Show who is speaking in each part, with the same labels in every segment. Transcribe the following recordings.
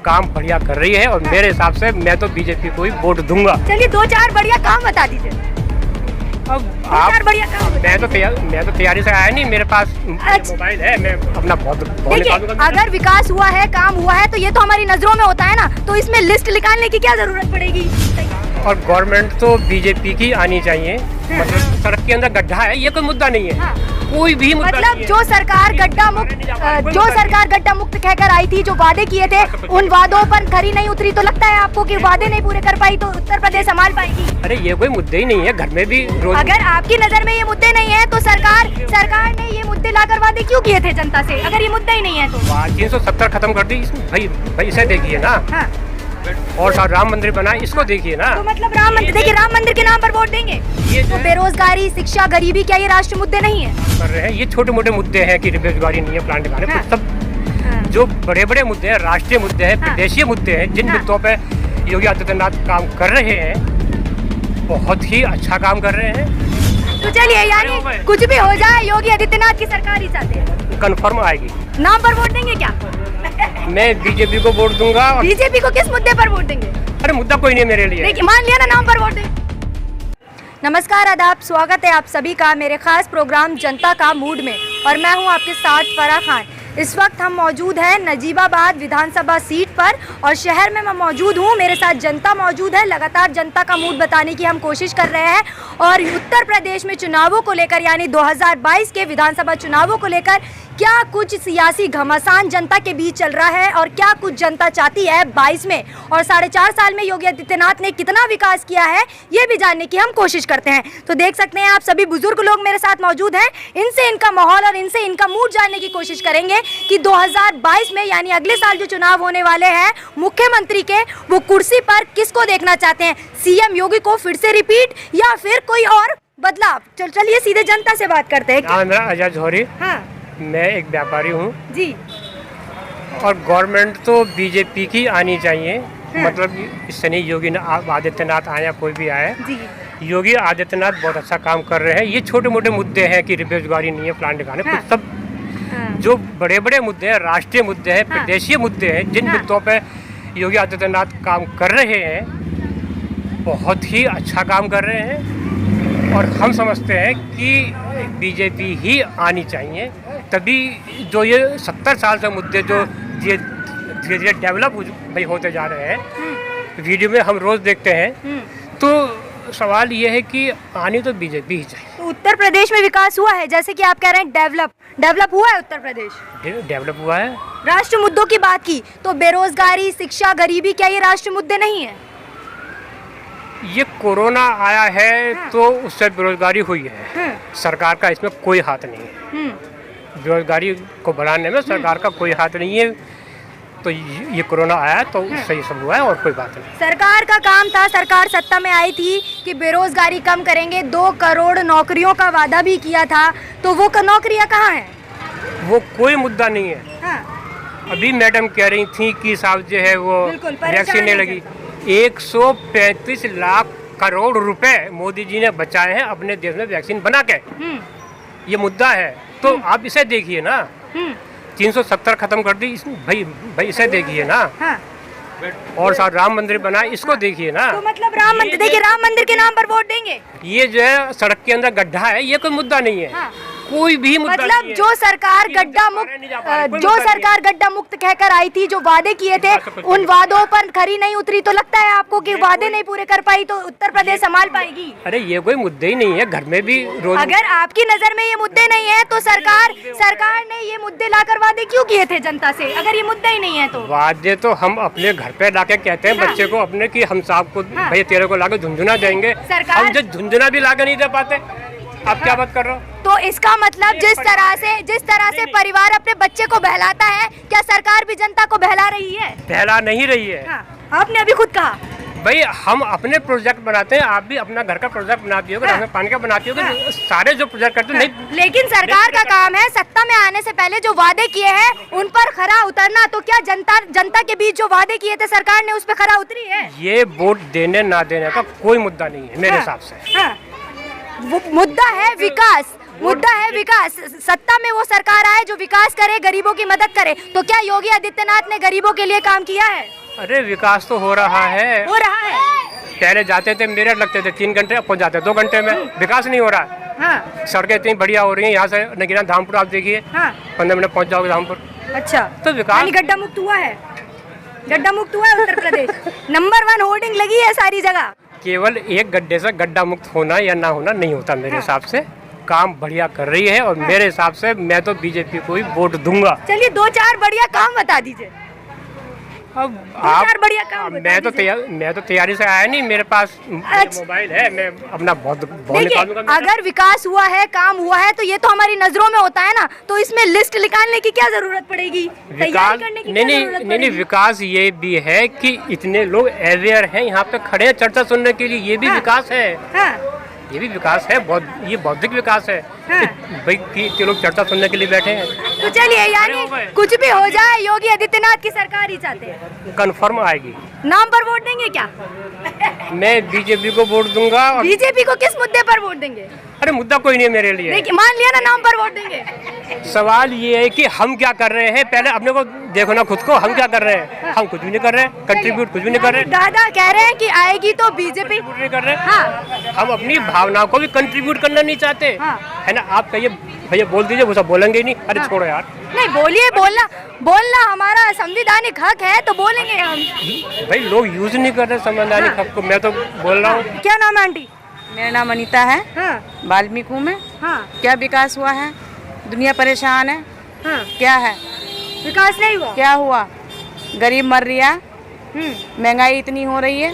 Speaker 1: काम बढ़िया कर रही है और मेरे हिसाब से मैं तो बीजेपी को ही वोट दूंगा।
Speaker 2: चलिए 2-4 बढ़िया काम बता दीजिए।
Speaker 1: अब
Speaker 2: 2-4 बढ़िया काम बता
Speaker 1: मैं तो तैयारी से आया नहीं, मेरे पास
Speaker 2: अच्छा।
Speaker 1: मोबाइल है, मैं अपना बहुत
Speaker 2: देखिए, अगर विकास हुआ है, काम हुआ है, तो ये तो हमारी नजरों में होता है ना, तो इसमें लिस्ट निकालने की क्या जरूरत पड़ेगी।
Speaker 1: और गवर्नमेंट तो बीजेपी की आनी चाहिए। मतलब सड़क के अंदर गड्ढा है, ये कोई मुद्दा नहीं है।
Speaker 2: हाँ।
Speaker 1: कोई भी मुद्दा
Speaker 2: मतलब
Speaker 1: नहीं है।
Speaker 2: जो सरकार गड्ढा मुक्त कहकर आई थी, जो वादे किए थे, उन वादों पर खरी नहीं उतरी, तो लगता है आपको कि वादे नहीं पूरे कर पाई तो उत्तर प्रदेश संभाल पाएगी।
Speaker 1: अरे ये कोई मुद्दे ही नहीं है, घर में भी रोज।
Speaker 2: अगर आपकी नजर में ये मुद्दे नहीं है तो सरकार ने ये मुद्दे लाकर वादे क्यों किए थे जनता से, अगर ये मुद्दे ही नहीं है तो।
Speaker 1: 370 खत्म कर दी भाई इसे देखिए ना।
Speaker 2: हाँ।
Speaker 1: और साथ राम मंदिर बनाए, इसको देखिए ना।
Speaker 2: तो मतलब राम मंदिर, देखिए राम मंदिर के नाम पर वोट देंगे।
Speaker 1: ये
Speaker 2: तो बेरोजगारी, शिक्षा, गरीबी, क्या ये राष्ट्रीय मुद्दे नहीं है?
Speaker 1: कर रहे हैं, ये छोटे मोटे मुद्दे हैं कि बेरोजगारी नहीं है, प्लांट लगाने,
Speaker 2: हाँ।
Speaker 1: सब जो बड़े बड़े मुद्दे हैं, राष्ट्रीय मुद्दे हैं, प्रदेशीय मुद्दे हैं, जिन मुद्दों पे योगी आदित्यनाथ काम कर रहे हैं, बहुत ही अच्छा काम कर रहे हैं।
Speaker 2: तो चलिए, यानी कुछ भी हो जाए, योगी आदित्यनाथ की सरकार ही चाहते हैं।
Speaker 1: कन्फर्म आएगी।
Speaker 2: नाम पर वोट देंगे क्या?
Speaker 1: मैं बीजेपी को वोट दूंगा।
Speaker 2: बीजेपी को किस मुद्दे पर वोट देंगे?
Speaker 1: अरे मुद्दा कोई नहीं मेरे लिए।
Speaker 2: देखिए, मान लिया ना, नाम पर वोट देंगे। नमस्कार, आदाब, स्वागत है आप सभी का मेरे खास प्रोग्राम जनता का मूड में, और मैं हूं आपके साथ फराह खान। इस वक्त हम मौजूद हैं नजीबाबाद विधानसभा सीट पर, और शहर में मैं मौजूद हूं, मेरे साथ जनता मौजूद है। लगातार जनता का मूड बताने की हम कोशिश कर रहे हैं, और उत्तर प्रदेश में चुनावों को लेकर, यानी 2022 के विधानसभा चुनावों को लेकर क्या कुछ सियासी घमासान जनता के बीच चल रहा है, और क्या कुछ जनता चाहती है 22 में, और 4.5 साल में योगी आदित्यनाथ ने कितना विकास किया है, ये भी जानने की हम कोशिश करते हैं। तो देख सकते हैं आप, सभी बुजुर्ग लोग मेरे साथ मौजूद हैं, इनसे इनका माहौल और इनसे इनका मूड जानने की कोशिश करेंगे कि 2022 में, यानी अगले साल जो चुनाव होने वाले हैं मुख्यमंत्री के, वो कुर्सी पर किसको देखना चाहते हैं, सीएम योगी को फिर से रिपीट या फिर कोई और बदलाव। चलिए सीधे जनता से बात करते हैं।
Speaker 1: मेरा अजय जौहरी।
Speaker 2: हाँ
Speaker 1: मैं एक व्यापारी हूँ
Speaker 2: जी।
Speaker 1: और गवर्नमेंट तो बीजेपी की आनी चाहिए। मतलब इससे नहीं योगी आदित्यनाथ आए या कोई भी आए
Speaker 2: जी।
Speaker 1: योगी आदित्यनाथ बहुत अच्छा काम कर रहे हैं। ये छोटे मोटे मुद्दे हैं कि बेरोजगारी नहीं है, प्लांट लगाने, सब जो बड़े बड़े मुद्दे हैं, राष्ट्रीय मुद्दे हैं, प्रदेशीय मुद्दे हैं, जिन मुद्दों पे योगी आदित्यनाथ काम कर रहे हैं, बहुत ही अच्छा काम कर रहे हैं। और हम समझते हैं कि बीजेपी ही आनी चाहिए, तभी जो ये 70 साल से मुद्दे जो धीरे धीरे डेवलप होते जा रहे हैं, वीडियो में हम रोज देखते हैं, तो सवाल ये है कि आनी तो बीजेपी ही चाहिए।
Speaker 2: तो उत्तर प्रदेश में विकास हुआ है, जैसे कि आप कह रहे हैं डेवलप हुआ है उत्तर प्रदेश,
Speaker 1: डेवलप हुआ है।
Speaker 2: राष्ट्रीय मुद्दों की बात की तो बेरोजगारी, शिक्षा, गरीबी, क्या ये राष्ट्रीय मुद्दे नहीं है?
Speaker 1: ये कोरोना आया है तो उससे बेरोजगारी हुई है, सरकार का इसमें कोई हाथ नहीं है। बेरोजगारी को बढ़ाने में सरकार का कोई हाथ नहीं है, तो ये कोरोना आया तो उससे ये सब हुआ है, और कोई बात नहीं।
Speaker 2: सरकार का काम था, सरकार सत्ता में आई थी कि बेरोजगारी कम करेंगे, 2 करोड़ नौकरियों का वादा भी किया था, तो वो नौकरियां कहाँ हैं?
Speaker 1: वो कोई मुद्दा नहीं है।
Speaker 2: हाँ।
Speaker 1: अभी मैडम कह रही थी कि साहब जो है वो वैक्सीन नहीं लगी। 135 लाख करोड़ रुपए मोदी जी ने बचाए हैं अपने देश में वैक्सीन बना के। ये मुद्दा है, तो आप इसे देखिए ना। 370 खत्म कर दी भाई इसे देखिए ना।
Speaker 2: हाँ।
Speaker 1: और साथ राम मंदिर बनाए, इसको देखिए ना।
Speaker 2: तो मतलब राम मंदिर, देखिए राम मंदिर के नाम पर वोट देंगे।
Speaker 1: ये जो है सड़क के अंदर गड्ढा है, ये कोई मुद्दा नहीं है।
Speaker 2: हाँ।
Speaker 1: कोई भी मुद्दा
Speaker 2: मतलब
Speaker 1: नहीं है।
Speaker 2: जो सरकार गड्ढा मुक्त कहकर आई थी, जो वादे किए थे, उन वादों पर खरी नहीं उतरी, तो लगता है आपको कि वादे नहीं पूरे कर पाई तो उत्तर प्रदेश संभाल पाएगी।
Speaker 1: अरे ये कोई मुद्दे ही नहीं है, घर में भी रोज।
Speaker 2: अगर आपकी नजर में ये मुद्दे नहीं है तो सरकार ने ये मुद्दे लाकर वादे क्यों किए थे जनता से, अगर ये मुद्दा ही नहीं है तो?
Speaker 1: वादे तो हम अपने घर पे लाके कहते हैं बच्चे को अपने कि हम साहब को भाई तेरे को लाके झुंझुना देंगे। हम जो झुंझुना भी लाके नहीं दे पाते, आप क्या बात कर रहे हो?
Speaker 2: तो इसका मतलब जिस तरह से परिवार अपने बच्चे को बहलाता है, क्या सरकार भी जनता को बहला रही है?
Speaker 1: बहला नहीं रही है।
Speaker 2: हाँ, आपने अभी खुद कहा
Speaker 1: भाई हम अपने प्रोजेक्ट बनाते हैं, आप भी अपना घर का प्रोजेक्ट बनाती होगी, राशन पानी का बनाती होगी, सारे जो प्रोजेक्ट करते हैं।
Speaker 2: लेकिन सरकार का काम है सत्ता में आने से पहले जो वादे किए हैं उन पर खरा उतरना। तो क्या जनता के बीच जो वादे किए थे सरकार ने उस पर खरा उतरी है?
Speaker 1: ये वोट देने ना देने का कोई मुद्दा नहीं है मेरे हिसाब से।
Speaker 2: वो मुद्दा है विकास, मुद्दा है विकास। सत्ता में वो सरकार आए जो विकास करे, गरीबों की मदद करे। तो क्या योगी आदित्यनाथ ने गरीबों के लिए काम किया है?
Speaker 1: अरे विकास तो हो रहा है। पहले जाते थे, मेरठ लगते थे 3 घंटे, अब पहुँच जाते 2 घंटे में। विकास नहीं हो रहा है।
Speaker 2: हाँ।
Speaker 1: सड़कें इतनी बढ़िया हो रही हैं, यहाँ से नगीना धामपुर आप देखिए,
Speaker 2: हाँ।
Speaker 1: 15 मिनट पहुँच जाओगे धामपुर।
Speaker 2: अच्छा,
Speaker 1: तो विकास
Speaker 2: गड्ढा मुक्त हुआ है, गड्ढा मुक्त हुआ है उत्तर प्रदेश। नंबर 1 होर्डिंग लगी है सारी जगह।
Speaker 1: केवल एक गड्ढे से गड्ढा मुक्त होना या ना होना नहीं होता मेरे हिसाब से। काम बढ़िया कर रही है और मेरे हिसाब से मैं तो बीजेपी को ही वोट दूंगा।
Speaker 2: चलिए 2-4 बढ़िया काम बता दीजिए।
Speaker 1: अब आप
Speaker 2: बढ़िया काम
Speaker 1: मैं तो तैयारी से आया नहीं, मेरे पास मोबाइल है, मैं अपना बहुत निकालूंगा।
Speaker 2: अगर विकास हुआ है, काम हुआ है, तो ये तो हमारी नजरों में होता है ना, तो इसमें लिस्ट निकालने की क्या जरूरत पड़ेगी?
Speaker 1: विकास नहीं, विकास ये भी है कि इतने लोग अवेयर हैं, यहाँ पे खड़े हैं चर्चा सुनने के लिए, ये भी विकास है। ये भी विकास है, ये बौद्धिक विकास है। भाई कि लोग चर्चा सुनने के लिए बैठे हैं।
Speaker 2: तो चलिए, यानी कुछ भी हो जाए योगी आदित्यनाथ की सरकार ही चाहते हैं।
Speaker 1: कंफर्म आएगी।
Speaker 2: नाम पर वोट देंगे क्या?
Speaker 1: मैं बीजेपी को वोट दूंगा।
Speaker 2: बीजेपी को किस मुद्दे पर वोट देंगे?
Speaker 1: अरे मुद्दा कोई नहीं है मेरे लिए।
Speaker 2: मान लिया ना, नाम पर वोट देंगे।
Speaker 1: सवाल ये है कि हम क्या कर रहे हैं, पहले अपने को देखो ना खुद को, हम क्या कर रहे हैं? हम कुछ भी नहीं कर रहे हैं, कंट्रीब्यूट कुछ भी नहीं कर रहे हैं।
Speaker 2: दादा कह रहे हैं कि आएगी तो बीजेपी
Speaker 1: नहीं कर रहे हैं। हम अपनी भावनाओं को भी कंट्रीब्यूट करना नहीं चाहते, है ना? आप कहिए भैया बोल दीजिए, वो सब बोलेंगे ही नहीं। अरे छोड़ो यार।
Speaker 2: नहीं, बोलिए, बोलना हमारा संवैधानिक हक है, तो बोलेंगे हम।
Speaker 1: भाई लोग यूज नहीं कर रहे संवैधानिक हक को, मैं तो बोल रहा हूँ।
Speaker 2: क्या नाम है आंटी?
Speaker 3: मेरा नाम अनीता है। वाल्मीकि हूँ मैं। क्या विकास हुआ है? दुनिया परेशान है। क्या है?
Speaker 2: विकास नहीं हुआ।
Speaker 3: क्या हुआ? गरीब मर रहा, महंगाई इतनी हो रही है।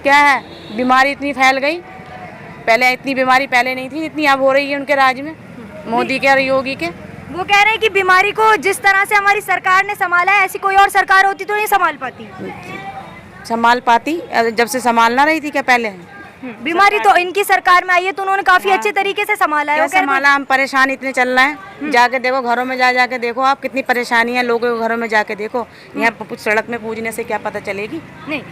Speaker 3: क्या है? बीमारी इतनी फैल गई। पहले इतनी बीमारी पहले नहीं थी, इतनी अब हो रही है उनके राज में, मोदी के और योगी के।
Speaker 2: वो कह रहे हैं कि बीमारी को जिस तरह से हमारी सरकार ने संभाला है, ऐसी कोई और सरकार होती तो नहीं संभाल पाती।
Speaker 3: संभाल पाती? जब से संभालना रही थी क्या पहले?
Speaker 2: बीमारी तो इनकी सरकार में आई है, तो उन्होंने काफी अच्छे तरीके से संभाला है।
Speaker 3: संभाला, हम परेशान इतने चल रहे हैं। जाके देखो, घरों में जाके देखो आप, कितनी परेशानी है लोगों के घरों में जाके देखो। यहाँ कुछ सड़क में पूछने से क्या पता चलेगी?
Speaker 2: नहीं,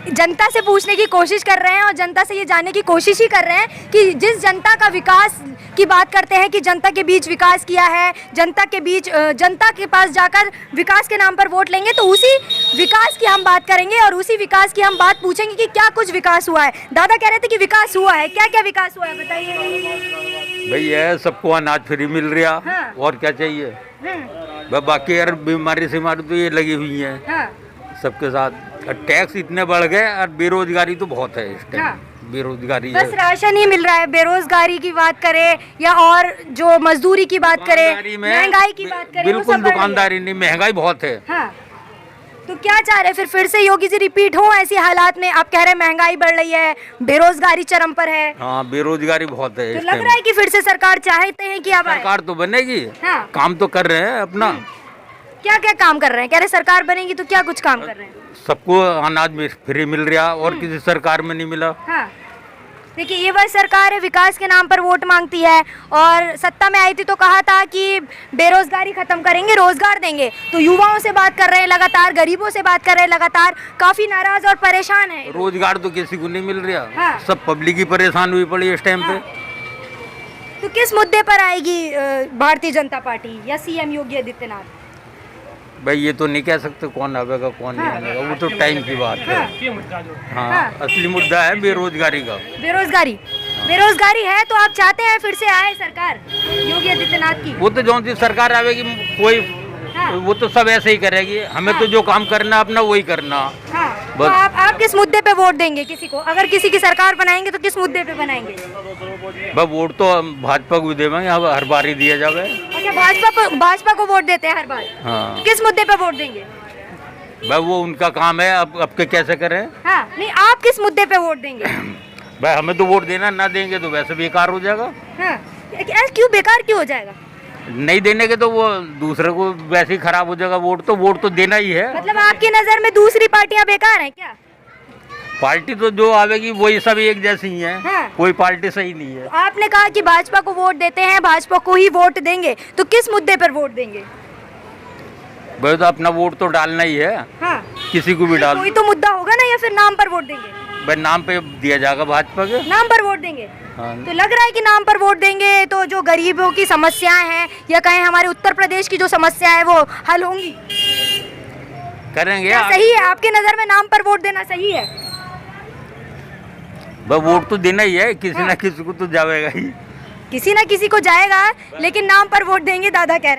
Speaker 2: जनता से पूछने की कोशिश कर रहे हैं और जनता से ये जानने की कोशिश ही कर रहे हैं कि जिस जनता का विकास की बात करते हैं कि जनता के बीच विकास किया है, जनता के पास जाकर विकास के नाम पर वोट लेंगे, तो उसी विकास की हम बात करेंगे और उसी विकास की हम बात पूछेंगे कि क्या कुछ विकास हुआ है। दादा कह रहे थे कि विकास हुआ है, क्या क्या विकास हुआ है बताइए।
Speaker 4: भैया सबको अनाज फ्री मिल रहा।
Speaker 2: हाँ।
Speaker 4: और क्या चाहिए? बाकी यार बीमारी तो ये लगी हुई है।
Speaker 2: हाँ।
Speaker 4: सबके साथ टैक्स इतने बढ़ गए और बेरोजगारी तो बहुत है इस टाइम।
Speaker 2: हाँ।
Speaker 4: बेरोजगारी
Speaker 2: बस राशन ही मिल रहा है। बेरोजगारी की बात करें या और जो मजदूरी की बात करें, महंगाई की बात करें,
Speaker 4: बिल्कुल दुकानदारी नहीं, महंगाई बहुत है।
Speaker 2: हाँ। तो क्या चाह रहे फिर से योगी जी रिपीट हो ऐसी हालात में? आप कह रहे हैं महंगाई बढ़ रही है, बेरोजगारी चरम पर है।
Speaker 4: हाँ, बेरोजगारी बहुत है।
Speaker 2: तो लग रहा है कि फिर से सरकार चाहते हैं कि अब
Speaker 4: सरकार तो बनेगी।
Speaker 2: हाँ।
Speaker 4: काम तो कर रहे हैं अपना।
Speaker 2: क्या क्या काम कर रहे हैं? कह रहे सरकार बनेगी तो क्या कुछ काम कर रहे हैं?
Speaker 4: सबको अनाज में फ्री मिल रहा और किसी सरकार में नहीं मिला।
Speaker 2: हाँ। देखिए, ये वह सरकार है विकास के नाम पर वोट मांगती है, और सत्ता में आई थी तो कहा था कि बेरोजगारी खत्म करेंगे, रोजगार देंगे। तो युवाओं से बात कर रहे हैं लगातार, गरीबों से बात कर रहे हैं लगातार, काफी नाराज और परेशान है।
Speaker 4: रोजगार तो किसी को नहीं मिल रहा।
Speaker 2: हाँ।
Speaker 4: सब पब्लिक ही परेशान हुई पड़ी इस टाइम पे।
Speaker 2: तो किस मुद्दे पर आएगी भारतीय जनता पार्टी या सीएम योगी आदित्यनाथ?
Speaker 4: भाई ये तो नहीं कह सकते कौन आवेगा कौन नहीं आवेगा, वो तो टाइम की बात है। हाँ, असली मुद्दा है बेरोजगारी का।
Speaker 2: बेरोजगारी है, तो आप चाहते हैं फिर से आए सरकार योगी आदित्यनाथ की?
Speaker 4: वो तो जो सी सरकार आवेगी कोई वो तो सब ऐसे ही करेगी। हमें तो जो काम करना अपना वही करना।
Speaker 2: तो आप किस मुद्दे पे वोट देंगे किसी को? अगर किसी की सरकार बनाएंगे तो किस मुद्दे पे बनाएंगे?
Speaker 4: भाई वोट तो भाजपा को देंगे, अब हर बार ही दिया जावे।
Speaker 2: अच्छा, भाजपा को वोट देते हैं हर बार।
Speaker 4: हाँ।
Speaker 2: किस मुद्दे पे वोट देंगे?
Speaker 4: भाई वो उनका काम है, अब के कैसे करें।
Speaker 2: हाँ, नहीं, आप किस मुद्दे पे वोट देंगे?
Speaker 4: भाई हमें तो वोट देना, ना देंगे तो वैसे बेकार हो जाएगा।
Speaker 2: हाँ। क्यों बेकार क्यों हो जाएगा?
Speaker 4: नहीं देने के तो वो दूसरे को वैसे ही खराब हो जाएगा। वोट तो देना ही है।
Speaker 2: मतलब आपकी नजर में दूसरी पार्टियां बेकार हैं क्या?
Speaker 4: पार्टी तो जो आवेगी वही सब एक जैसी ही है।
Speaker 2: हाँ।
Speaker 4: कोई पार्टी सही नहीं है।
Speaker 2: आपने कहा कि भाजपा को वोट देते हैं, भाजपा को ही वोट देंगे, तो किस मुद्दे पर वोट देंगे?
Speaker 4: भाई तो अपना वोट तो डालना ही है।
Speaker 2: हाँ।
Speaker 4: किसी को भी डाल।
Speaker 2: कोई तो मुद्दा होगा ना, या फिर नाम पर वोट देंगे?
Speaker 4: भाई नाम पे दिया जाएगा भाजपा के।
Speaker 2: नाम पर वोट देंगे?
Speaker 4: हाँ।
Speaker 2: तो लग रहा है कि नाम पर वोट देंगे तो जो गरीबों की समस्याएं हैं या कहें हमारे उत्तर प्रदेश की जो समस्या है वो हल होंगी?
Speaker 4: करेंगे।
Speaker 2: क्या सही है आपके नजर में नाम पर वोट देना सही है?
Speaker 4: भाई वोट तो देना ही है, किसी ना किसी को तो जाएगा ही।
Speaker 2: किसी ना किसी को जाएगा, लेकिन नाम पर वोट देंगे दादा कह रहे हैं।